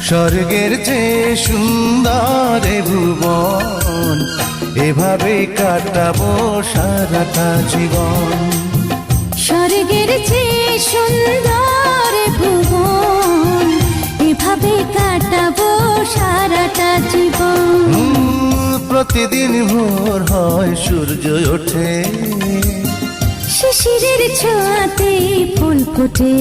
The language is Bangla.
স্বর্গের চেয়ে সুন্দর এ ভুবন, এভাবে কাটাবো সারাটা জীবন। স্বর্গের চেয়ে সুন্দর এ ভুবন, এভাবে কাটাবো সারাটা জীবন। প্রতিদিন ভোর হয় সূর্য ওঠে, শিশিরের ছোঁয়াতে ফুল ফোটে,